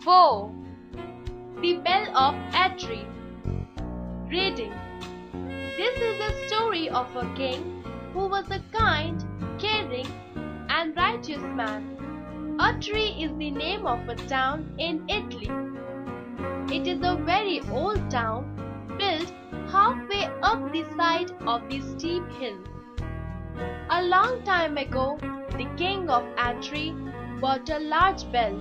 4. The Bell of Atri. Reading. This is the story of a king who was a kind, caring, and righteous man. Atri is the name of a town in Italy. It is a very old town built halfway up the side of the steep hill. A long time ago, the king of Atri bought a large bell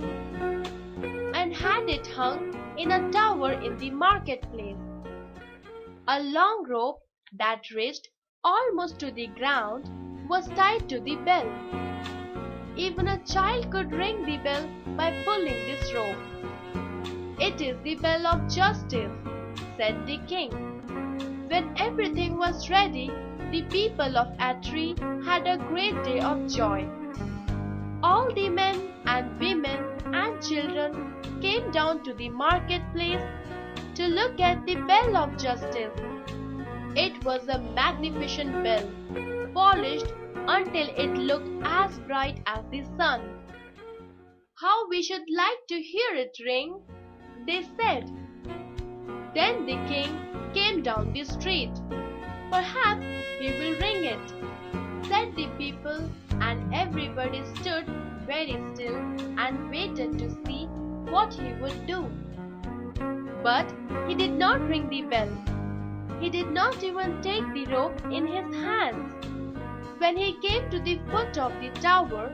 and had it hung in a tower in the marketplace. A long rope that reached almost to the ground was tied to the bell. Even a child could ring the bell by pulling this rope. "It is the bell of justice," said the king. When everything was ready, the people of Atri had a great day of joy. All the men and women and children came down to the marketplace to look at the bell of justice. It was a magnificent bell, polished until it looked as bright as the sun. "How we should like to hear it ring," they said. Then the king came down the street. "Perhaps he will ring it," said the people, and everybody stood very still and waited to see what he would do. But he did not ring the bell. He did not even take the rope in his hands. When he came to the foot of the tower,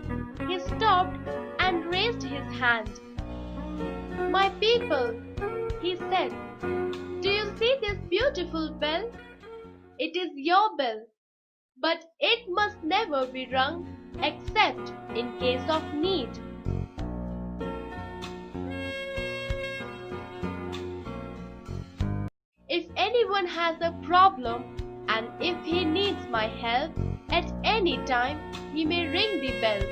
he stopped and raised his hand. "My people," he said, "do you see this beautiful bell? It is your bell, but it must never be rung except in case of need. If anyone has a problem and if he needs my help at any time, he may ring the bell.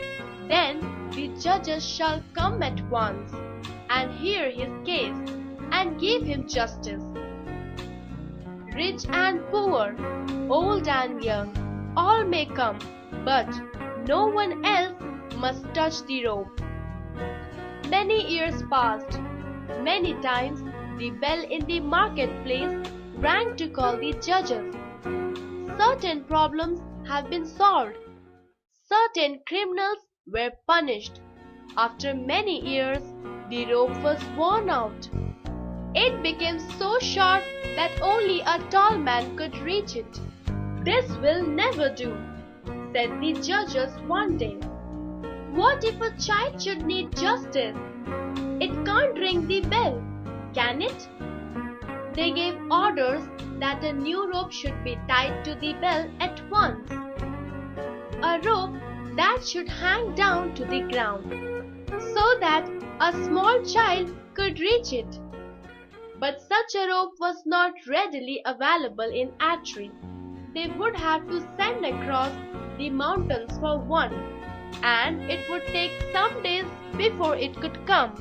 Then the judges shall come at once and hear his case and give him justice. Rich and poor, old and young, all may come, but no one else must touch the rope." Many years passed. Many times the bell in the marketplace rang to call the judges. Certain problems have been solved. Certain criminals were punished. After many years, the rope was worn out. It became so short that only a tall man could reach it. "This will never do," said the judges one day. "What if a child should need justice? It can't ring the bell, can it?" They gave orders that a new rope should be tied to the bell at once. A rope that should hang down to the ground, so that a small child could reach it. But such a rope was not readily available in Atri. They would have to send across the mountains for one, and it would take some days before it could come.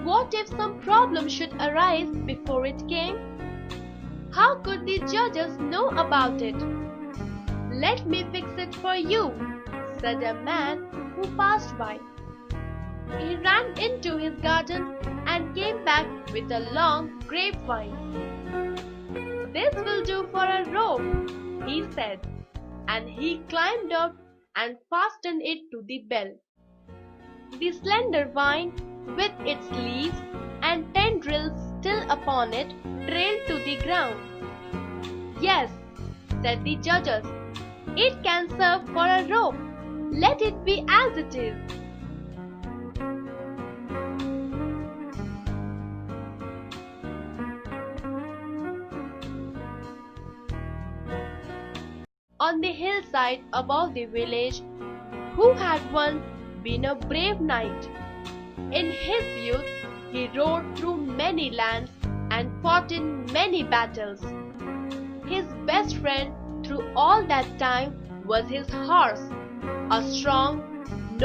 What if some problem should arise before it came? How could the judges know about it? "Let me fix it for you," said a man who passed by. He ran into his garden and came back with a long grapevine. "This will do for a rope," he said, and he climbed up and fastened it to the bell. The slender vine, with its leaves and tendrils still upon it, trailed to the ground. "Yes," said the judges, "it can serve for a rope. Let it be as it is." On the hillside above the village, who had once been a brave knight. In his youth, he rode through many lands and fought in many battles. His best friend through all that time was his horse, a strong,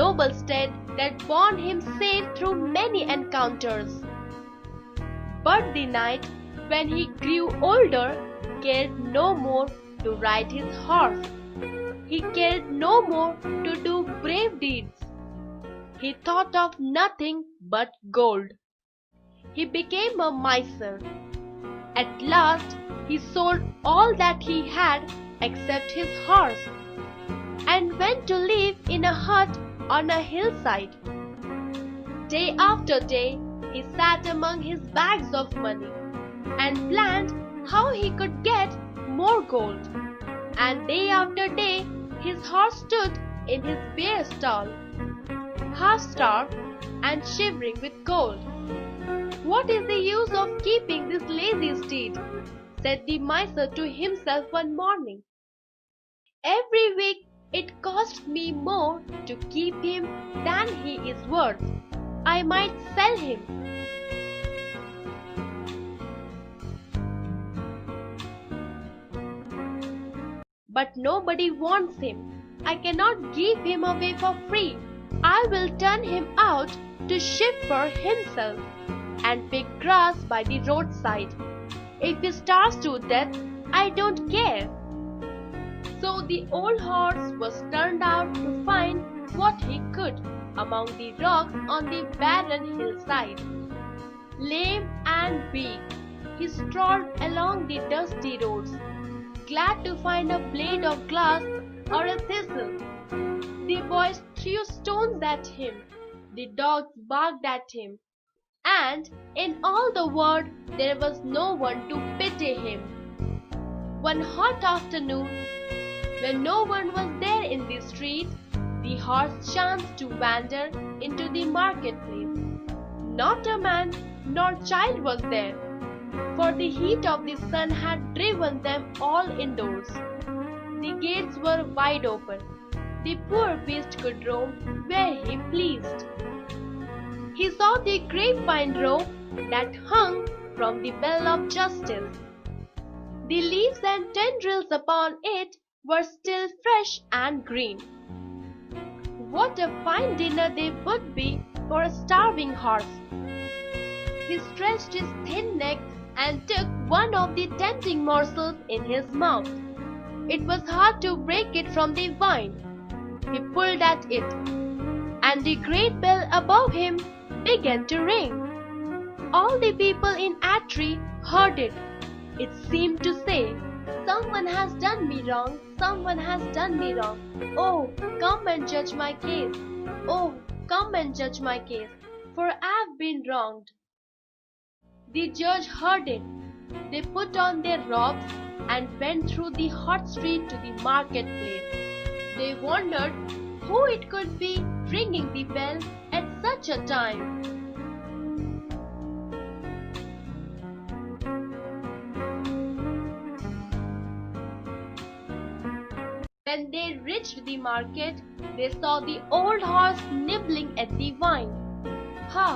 noble steed that borne him safe through many encounters. But the knight, when he grew older, cared no more to ride his horse. He cared no more to do brave deeds. He thought of nothing but gold. He became a miser. At last, he sold all that he had except his horse and went to live in a hut on a hillside. Day after day, he sat among his bags of money and planned how he could get more gold. And day after day, his horse stood in his bare stall, half starved and shivering with cold. "What is the use of keeping this lazy steed?" said the miser to himself one morning. "Every week it costs me more to keep him than he is worth. I might sell him." "But nobody wants him. I cannot give him away for free. I will turn him out to shift for himself and pick grass by the roadside. If he starves to death, I don't care." So the old horse was turned out to find what he could among the rocks on the barren hillside. Lame and weak, he strolled along the dusty roads, glad to find a blade of grass or a thistle. The boys threw stones at him, the dogs barked at him, and in all the world there was no one to pity him. One hot afternoon, when no one was there in the street, the horse chanced to wander into the marketplace. Not a man nor child was there, for the heat of the sun had driven them all indoors. The gates were wide open. The poor beast could roam where he pleased. He saw the grapevine rope that hung from the bell of justice. The leaves and tendrils upon it were still fresh and green. What a fine dinner they would be for a starving horse! He stretched his thin neck and took one of the tempting morsels in his mouth. It was hard to break it from the vine. He pulled at it, and the great bell above him began to ring. All the people in Atri heard it. It seemed to say, "Someone has done me wrong, someone has done me wrong. Oh, come and judge my case. Oh, come and judge my case, for I have been wronged." The judge heard it. They put on their robes and went through the hot street to the marketplace. They wondered who it could be ringing the bell at such a time. When they reached the market, they saw the old horse nibbling at the vine. "Ha!"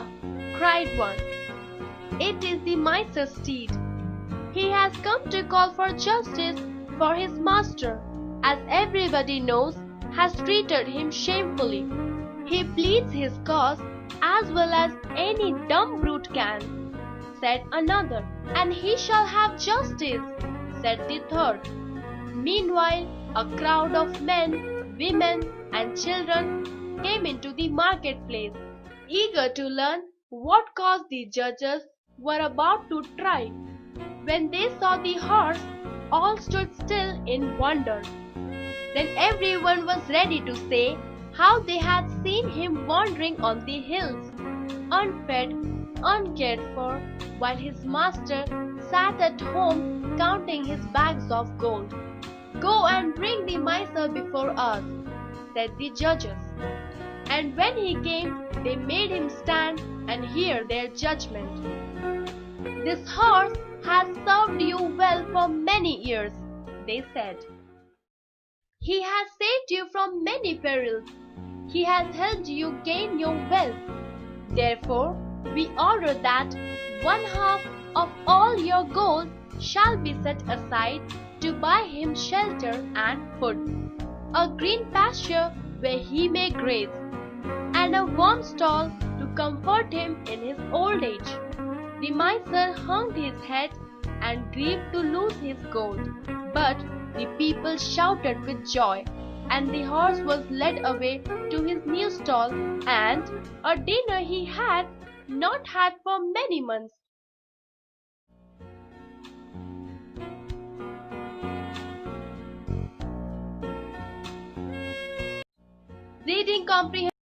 cried one. "It is the miser's steed. He has come to call for justice for his master, as everybody knows has treated him shamefully. He pleads his cause as well as any dumb brute can," said another. "And he shall have justice," said the third. Meanwhile, a crowd of men, women, and children came into the marketplace, eager to learn what cause the judges were about to try. When they saw the horse, all stood still in wonder. Then everyone was ready to say how they had seen him wandering on the hills, unfed, uncared for, while his master sat at home counting his bags of gold. "Go and bring the miser before us," said the judges. And when he came, they made him stand and hear their judgment. "This horse has served you well for many years," they said. "He has saved you from many perils. He has helped you gain your wealth. Therefore, we order that one half of all your gold shall be set aside to buy him shelter and food, a green pasture where he may graze, and a warm stall to comfort him in his old age." The miser hung his head and grieved to lose his gold, but the people shouted with joy, and the horse was led away to his new stall and a dinner he had not had for many months. Reading comprehension